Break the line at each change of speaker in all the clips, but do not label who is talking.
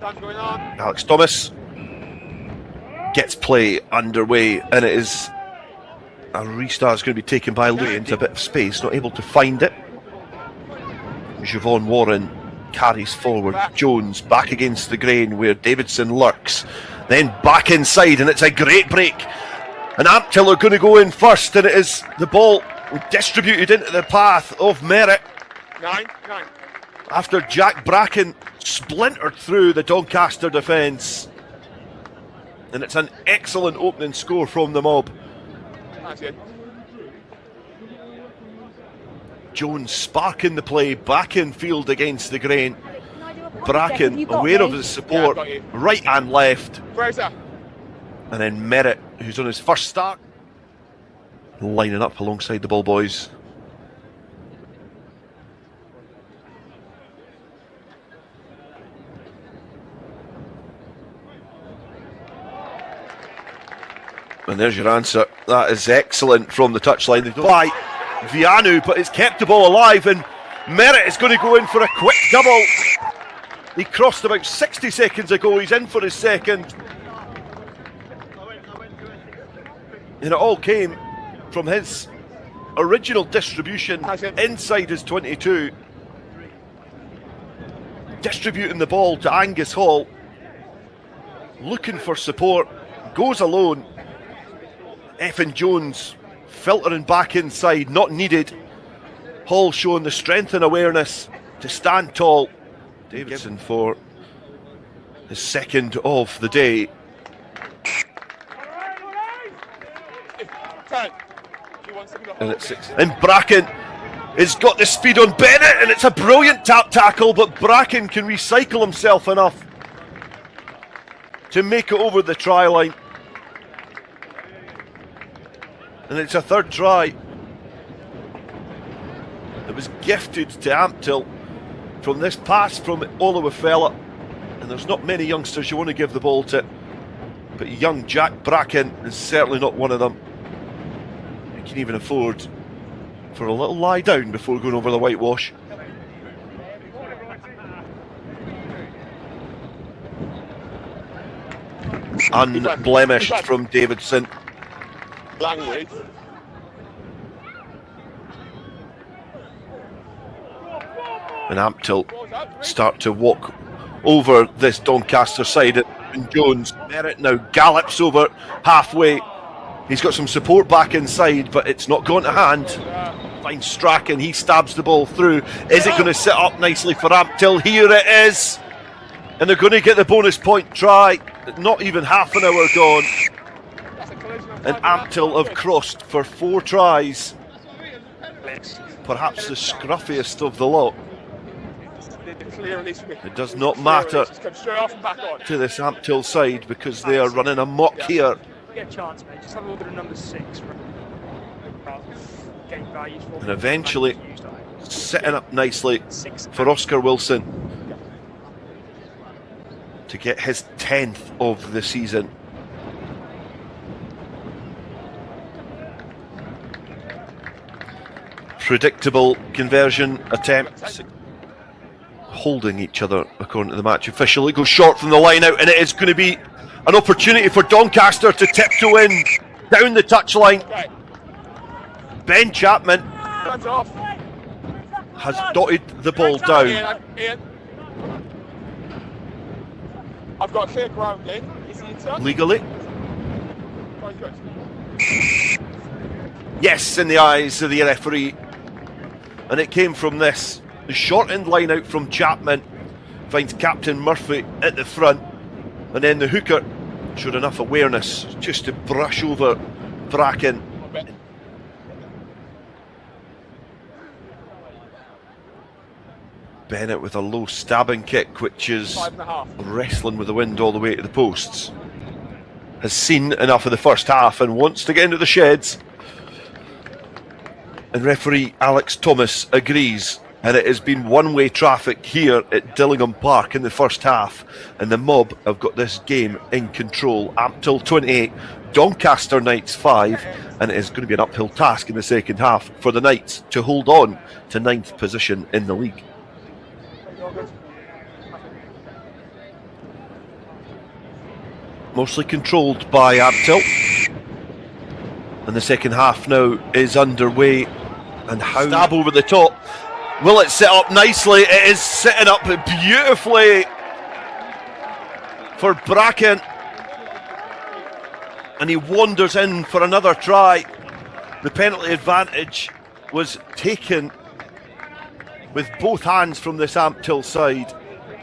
Alex Thomas gets play underway, and it is a restart. Is going to be taken by Louis into a bit of space, not able to find it. Siobhan Warren carries forward. Jones back against the grain where Davidson lurks, then back inside, and it's a great break. And Ampthill are going to go in first, and it is the ball distributed into the path of Merritt.
9.
After Jack Bracken splintered through the Doncaster defence. And it's an excellent opening score from the mob.
That's it.
Jones sparking the play, back in field against the grain. Bracken aware of his support, right and left. And then Merritt, who's on his first start, lining up alongside the ball boys. And there's your answer. That is excellent from the touchline. They don't by Vianu, but it's kept the ball alive, and Merritt is going to go in for a quick double. He crossed about 60 seconds ago. He's in for his second. And it all came from his original distribution inside his 22. Distributing the ball to Angus Hall. Looking for support. Goes alone. Effin Jones filtering back inside, not needed. Hall showing the strength and awareness to stand tall. Davidson for his second of the day. And it's 6. And Bracken has got the speed on Bennett, and it's a brilliant tap tackle, but Bracken can recycle himself enough to make it over the try line. And it's a third try. It was gifted to Ampthill from this pass from Olawafella. And there's not many youngsters you want to give the ball to, but young Jack Bracken is certainly not one of them. He can even afford for a little lie down before going over the whitewash. Unblemished from Davidson.
Language.
And Ampthill start to walk over this Doncaster side. And Jones, Merritt now gallops over halfway. He's got some support back inside, but it's not gone to hand. Finds Strachan, he stabs the ball through. Is it going to sit up nicely for Ampthill? Here it is. And they're going to get the bonus point try. Not even half an hour gone. And Ampthill have crossed for 4 tries. Perhaps the scruffiest of the lot. It does not matter to this Ampthill side because they are running amok here. And eventually setting up nicely for Oscar Wilson to get his 10th of the season. Predictable conversion attempt. Holding each other according to the match official. It goes short from the line out, and it is going to be an opportunity for Doncaster to tiptoe in down the touchline. Ben Chapman has dotted the ball down.
I've got clear ground in. Is he inside?
Legally. Yes, in the eyes of the referee. And it came from this. The short end line out from Chapman finds Captain Murphy at the front. And then the hooker showed enough awareness just to brush over Bracken. Bennett with a low stabbing kick, which is wrestling with the wind all the way to the posts. Has seen enough of the first half and wants to get into the sheds. And referee Alex Thomas agrees. And it has been one-way traffic here at Dillingham Park in the first half. And the mob have got this game in control. Ampthill 28, Doncaster Knights 5. And it is going to be an uphill task in the second half for the Knights to hold on to 9th position in the league. mostly controlled by Ampthill. And the second half now is underway. And how stab over the top. Will it set up nicely? It is setting up beautifully for Bracken. And he wanders in for another try. The penalty advantage was taken with both hands from this Ampthill side.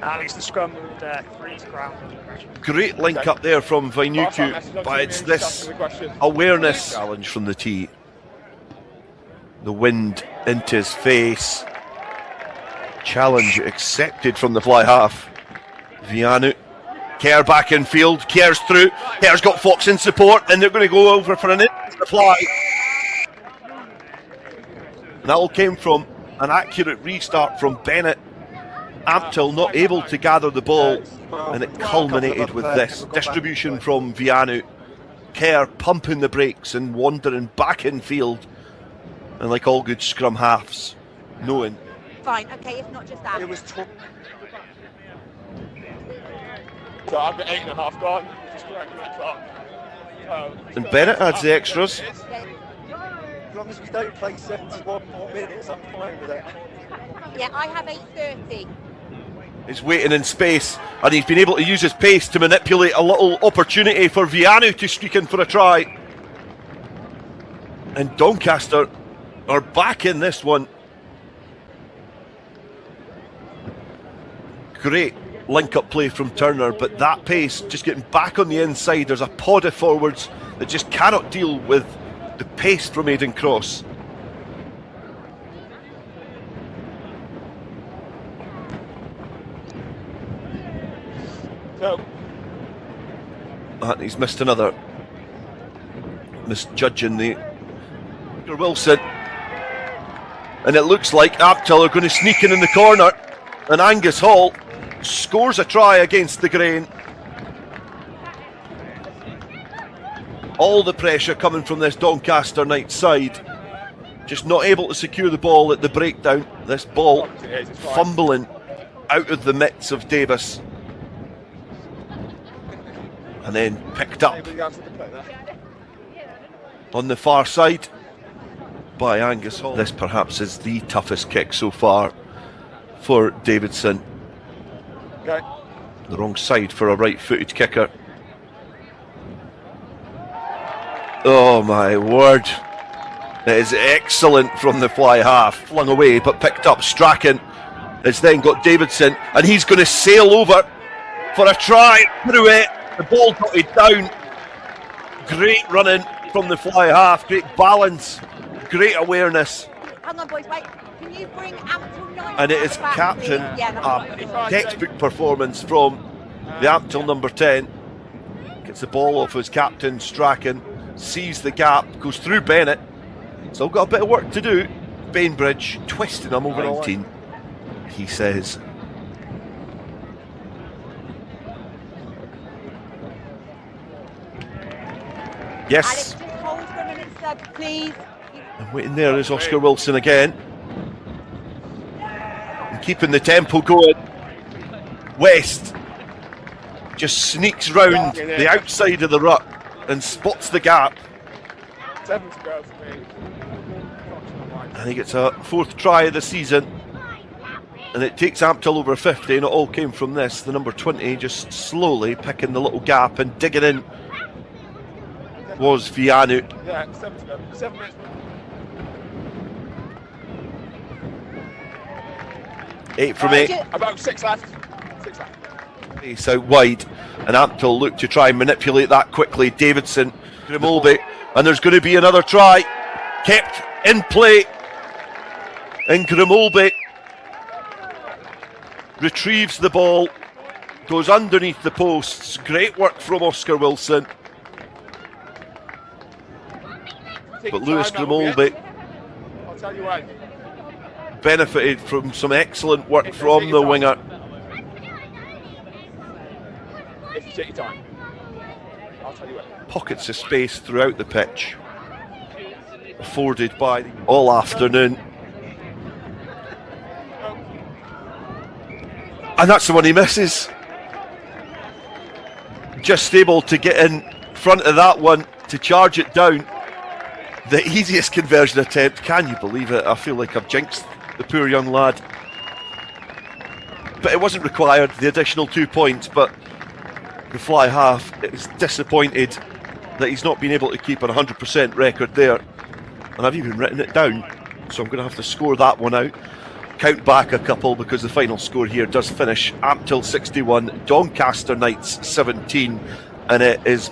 At least the scrum would freeze ground.
Great link up there from Vainuku, but it's this awareness challenge from the tee. The wind into his face. Challenge accepted from the fly half. Vianu. Kerr back in field. Kerr's through. Kerr's got Fox in support, and they're going to go over for an instant fly. And that all came from an accurate restart from Bennett. Ampthill not able to gather the ball, and it culminated with this distribution from Vianu. Kerr pumping the brakes and wandering back in field, and like all good scrum halves, knowing.
Fine, okay, if not just that.
It was so I've got 8.5 gone. Just correct that clock.
And Bennett adds the extras.
As long as we don't play 71 more minutes, I'm fine with it.
Yeah, I have 8:30.
He's waiting in space, and he's been able to use his pace to manipulate a little opportunity for Vianu to streak in for a try. And Doncaster are back in this one. Great link-up play from Turner, but that pace, just getting back on the inside, there's a pod of forwards that just cannot deal with the pace from Aidan Cross.
So.
And he's missed another. Misjudging the Wilson. And it looks like Ampthill are going to sneak in the corner. And Angus Hall scores a try against the grain. All the pressure coming from this Doncaster Knights side. Just not able to secure the ball at the breakdown. This ball fumbling out of the mitts of Davis. And then picked up on the far side by Angus Hall. This perhaps is the toughest kick so far for Davidson.
Okay.
The wrong side for a right-footed kicker. Oh my word. It is excellent from the fly half. Flung away but picked up. Strachan has then got Davidson, and he's going to sail over for a try through it. The ball dotted down. Great running from the fly half. Great balance. Great awareness.
Hang on, boys, wait. Can you bring Ampthill 9?
And it is captain, a textbook performance from the Ampthill number 10. Gets the ball off his captain, Strachan. Sees the gap, goes through Bennett. Still got a bit of work to do. Bainbridge twisting him over 19. He says. Yes.
Alex, just hold for a minute, sir, please.
And waiting there is Oscar Wilson again. And keeping the tempo going. West just sneaks round the outside of the ruck and spots the gap.
7 to go for me.
And he gets a 4th try of the season. And it takes Ampthill over 50, and it all came from this. The number 20 just slowly picking the little gap and digging in. Was Vianu.
Yeah, 7 to go. 7 minutes.
8 from 8.
About 6 left. 6 left.
He's out wide, and Ampthill look to try and manipulate that quickly. Davidson, Grimolby, and there's going to be another try. Kept in play. And Grimolby retrieves the ball, goes underneath the posts. Great work from Oscar Wilson. But Lewis Grimolby
I'll tell you why.
benefited from some excellent work from the winger.
If you take your time, I'll tell you why.
Pockets of space throughout the pitch, afforded by all afternoon. And that's the one he misses. just able to get in front of that one to charge it down. The easiest conversion attempt, can you believe it? I feel like I've jinxed the poor young lad. But it wasn't required, the additional 2 points, but the fly half is disappointed that he's not been able to keep an 100% record there. And I've even written it down, so I'm going to have to score that one out. Count back a couple because the final score here does finish Ampthill 61, Doncaster Knights 17, and it is